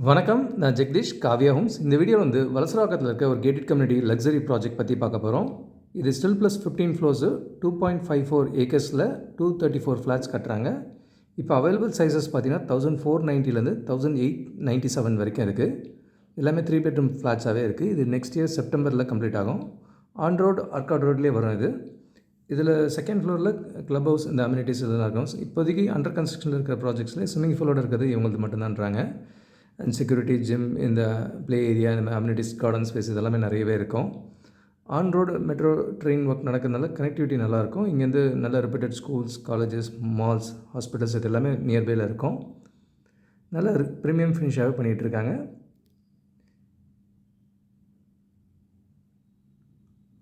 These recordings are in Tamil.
வணக்கம், நான் ஜெகதீஷ் காவ்யா ஹோம்ஸ். இந்த வீடியோ வந்து வலசராக்கத்தில் இருக்க ஒரு கேட்டட் கம்யூனிட்டி லக்ஸரி ப்ராஜெக்ட் பற்றி பார்க்க போகிறோம். இது ஸ்டில் ப்ளஸ் 15 ஃப்ளோர்ஸு 2.54 ஏக்கர்ஸில் 234 ஃப்ளாட்ஸ் கட்டுறாங்க. இப்போ அவைலபிள் சைஸஸ் பார்த்தீங்கன்னா 1490லேருந்து 1897 வரைக்கும் இருக்குது. எல்லாமே 3 பெட்ரூம் ஃப்ளாட்ஸாகவே இருக்குது. இது நெக்ஸ்ட் இயர் செப்டம்பரில் கம்ப்ளீட் ஆகும். ஆன் ரோடு ஆர்காட் ரோட்லேயே வரும் இது. இதில் செகண்ட் ஃப்ளோரில் க்ளப் ஹவுஸ் இந்த அம்யூனிட்டிஸ் இதெல்லாம் இருக்கும். இப்போதைக்கு அண்டர் கன்ஸ்ட்ரக்ஷனில் இருக்கிற ப்ராஜெக்ட்ஸில் ஸ்விம்மிங் பூலோடு இருக்கிறது இவங்களுக்கு மட்டும்தான்றாங்க. அண்ட் செக்யூரிட்டி, ஜிம், இந்த ப்ளே ஏரியா, இந்த அம்யூனிட்டிஸ், கார்டன் ஸ்பேஸ் இதெல்லாமே நிறையவே இருக்கும். On road metro train work நடக்கிறதுனால கனெக்டிவிட்டி நல்லாயிருக்கும். இங்கேருந்து நல்ல reputed schools, colleges, malls, hospitals இது எல்லாமே நியர்பையில் இருக்கும். நல்ல ப்ரீமியம் ஃபினிஷாகவே பண்ணிகிட்ருக்காங்க.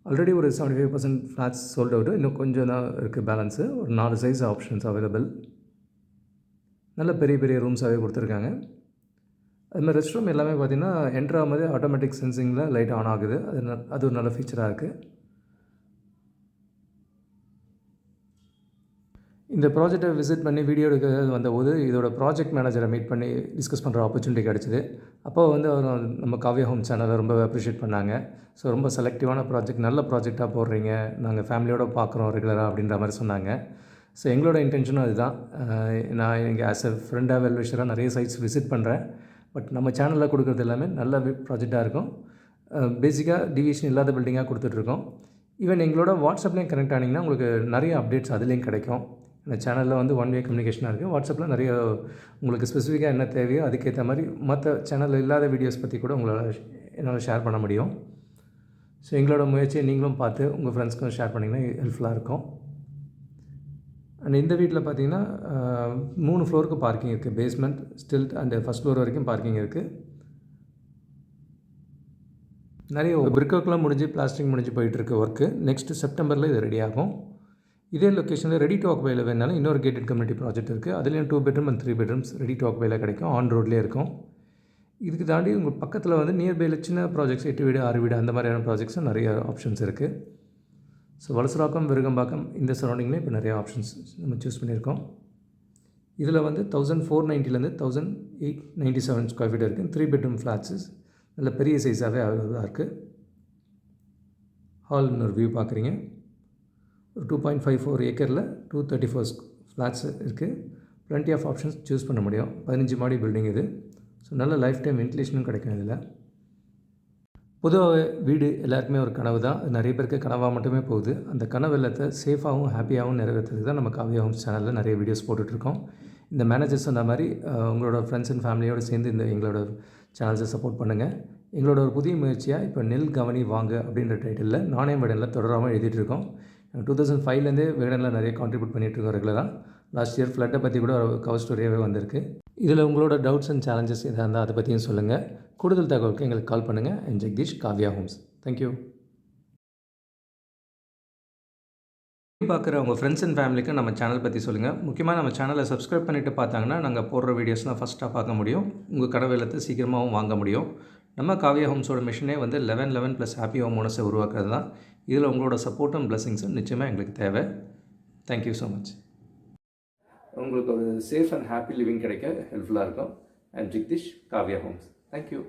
ஆல்ரெடி ஒரு 75% ஃப்ளாட்ஸ் சோல்ட் அவுட்டு. இன்னும் கொஞ்சம் தான் இருக்குது பேலன்ஸு. ஒரு 4 சைஸ் ஆப்ஷன்ஸ் அவைலபிள். நல்ல பெரிய பெரிய ரூம்ஸாகவே கொடுத்துருக்காங்க. அதுமாதிரி ரெஸ்ட் ரூம் எல்லாமே பார்த்திங்கன்னா என்ட்ரு ஆகும்போது ஆட்டோமேட்டிக் சென்சிங்கில் லைட் ஆன் ஆகுது. அது ஒரு நல்ல ஃபீச்சராக இருக்குது. இந்த ப்ராஜெக்டை விசிட் பண்ணி வீடியோ எடுக்க வந்தபோது இதோட ப்ராஜெக்ட் மேனேஜரை மீட் பண்ணி டிஸ்கஸ் பண்ணுற ஆப்பர்ச்சுனிட்டி கிடச்சிது. அப்போ வந்து அவர் நம்ம காவ்யா ஹோம் சேனலை ரொம்ப அப்ரிஷியேட் பண்ணாங்க. ஸோ ரொம்ப செலக்டிவான ப்ராஜெக்ட், நல்ல ப்ராஜெக்டாக போடுறீங்க, நாங்கள் ஃபேமிலியோடு பார்க்குறோம் ரெகுலராக அப்படின்ற மாதிரி சொன்னாங்க. ஸோ எங்களோட இன்டென்ஷனும் அதுதான். நான் இங்கே ஆஸ் எ ஃப்ரெண்டாக வெல்விஷராக நிறைய சைட்ஸ் விசிட் பண்ணுறேன். பட் நம்ம சேனலில் கொடுக்குறது எல்லாமே நல்ல ப்ராஜெக்டாக இருக்கும். பேசிக்காக டிவிஷன் இல்லாத பில்டிங்காக கொடுத்துட்ருக்கோம். ஈவன் எங்களோட வாட்ஸ்அப்லேயும் கனெக்ட் ஆனிங்கன்னா உங்களுக்கு நிறைய அப்டேட்ஸ் அதுலேயும் கிடைக்கும். இந்த சேனலில் வந்து ஒன் வே கம்யூனிகேஷனாக இருக்குது. வாட்ஸ்அப்பில் நிறைய உங்களுக்கு ஸ்பெசிஃபிக்காக என்ன தேவையோ அதுக்கேற்ற மாதிரி மற்ற சேனலில் இல்லாத வீடியோஸ் பற்றி கூட என்னால் ஷேர் பண்ண முடியும். ஸோ எங்களோட முயற்சியை நீங்களும் பார்த்து உங்கள் ஃப்ரெண்ட்ஸ்க்கும் ஷேர் பண்ணிங்கன்னா ஹெல்ப்ஃபுல்லாக இருக்கும். அண்ட் இந்த வீட்டில் பார்த்தீங்கன்னா 3 ஃப்ளோருக்கு பார்க்கிங் இருக்குது. பேஸ்மெண்ட், ஸ்டில்ட் அண்டு ஃபஸ்ட் ஃப்ளோர் வரைக்கும் பார்க்கிங் இருக்குது. நிறைய பிரிக் ஒர்க்லாம் முடிஞ்சு பிளாஸ்டிங் முடிஞ்சு போயிட்டுருக்கு ஒர்க்கு. நெக்ஸ்ட்டு செப்டம்பரில் இது ரெடி ஆகும். இதே லொக்கேஷனில் ரெடி டு ஆக்குபையில் வேணாலும் இன்னொரு கேட்டட் கம்யூனிட்டி ப்ராஜெக்ட் இருக்குது. அதுலேயும் 2 bedroom and 3 bedrooms ready to ஆக்குபையில் கிடைக்கும். ஆன் ரோட்லேயே இருக்கும். இதுக்கு தாண்டி உங்கள் பக்கத்தில் வந்து நியர்பையில் சின்ன ப்ராஜெக்ட்ஸ் 8 வீடு 6 வீடு அந்த மாதிரியான ப்ராஜெக்ட்ஸும் நிறைய ஆப்ஷன்ஸ் இருக்குது. ஸோ வலசராக்கம், விருகம்பாக்கம் இந்த சரௌண்டிங்கில் இப்போ நிறைய ஆப்ஷன்ஸ் நம்ம சூஸ் பண்ணியிருக்கோம். இதில் வந்து 1490லேருந்து 1897 ஸ்கொயர் ஃபீட் இருக்குது. 3 பெட்ரூம் ஃப்ளாட்ஸஸ் நல்ல பெரிய சைஸாகவே அவைலபிளாக இருக்குது. ஹால்னு ஒரு வியூ பார்க்குறீங்க. ஒரு 2.54 ஏக்கரில் 234 ஃப்ளாட்ஸ் இருக்குது. ப்ளென்ட்டி ஆஃப் ஆப்ஷன்ஸ் சூஸ் பண்ண முடியும். 15 மாடி பில்டிங் இது. ஸோ நல்ல லைஃப் டைம் வென்டிலேஷனும் கிடைக்கும் இதில். பொதுவாக வீடு எல்லாருக்குமே ஒரு கனவு தான். அது நிறைய பேருக்கு கனவாக மட்டுமே போகுது. அந்த கனவு இல்லத்தை சேஃபாகவும் ஹாப்பியாகவும் நிறைவேற்றுறதுக்கு தான் நம்ம காவ்யா ஹோம்ஸ் சேனலில் நிறைய வீடியோஸ் போட்டுட்ருக்கோம். இந்த மேனேஜர் சொன்ன மாதிரி உங்களோட ஃப்ரெண்ட்ஸ் அண்ட் ஃபேமிலியோடு சேர்ந்து எங்களோட சேனல்ஸை சப்போர்ட் பண்ணுங்கள். எங்களோட ஒரு புதிய முயற்சியாக இப்போ நெல் கவனி வாங்க அப்படின்ற டைட்டிலில் நாணயம் விடனில் தொடராமல் எழுதிட்டுருக்கோம். 2005லேருந்தே விகடனில் நிறைய கான்ட்ரிபியூட் பண்ணிகிட்ருக்கோம் ரெகுலராக. லாஸ்ட் இயர் ஃப்ளட்டை பற்றி கூட ஒரு கவர் ஸ்டோரியாகவே வந்திருக்கு. இதில் உங்களோட டவுட்ஸ் அண்ட் சேலஞ்சஸ் எதாக இருந்தால் அதை பற்றியும் சொல்லுங்கள். கூடுதல் தகவலுக்கு எங்களுக்கு கால் பண்ணுங்கள். And Jagadish, Kavya Homes. Thank you. பார்க்குற உங்கள் ஃப்ரெண்ட்ஸ் அண்ட் ஃபேமிலிக்கு நம்ம சேனல் பற்றி சொல்லுங்கள். முக்கியமாக நம்ம சேனலை சப்ஸ்கிரைப் பண்ணிவிட்டு பார்த்தாங்கன்னா நாங்கள் போடுற வீடியோஸ்லாம் ஃபஸ்ட்டாக பார்க்க முடியும். உங்கள் கனவு இல்லத்தை சீக்கிரமாகவும் வாங்க முடியும். நம்ம காவ்யா ஹோம்ஸோட மிஷனே வந்து 11 + ஹாப்பி ஹோம் ஓனர்ஸை உருவாக்குறது தான். இதில் உங்களோட சப்போர்ட்டும் பிளஸிங்ஸும் நிச்சயமாக எங்களுக்கு தேவை. Thank you so much. உங்களுக்கு ஒரு சேஃப் அண்ட் ஹாப்பி லிவிங் கிடைக்க ஹெல்ப்ஃபுல்லாக இருக்கும். And Jagadish, Kavya Homes. Thank you.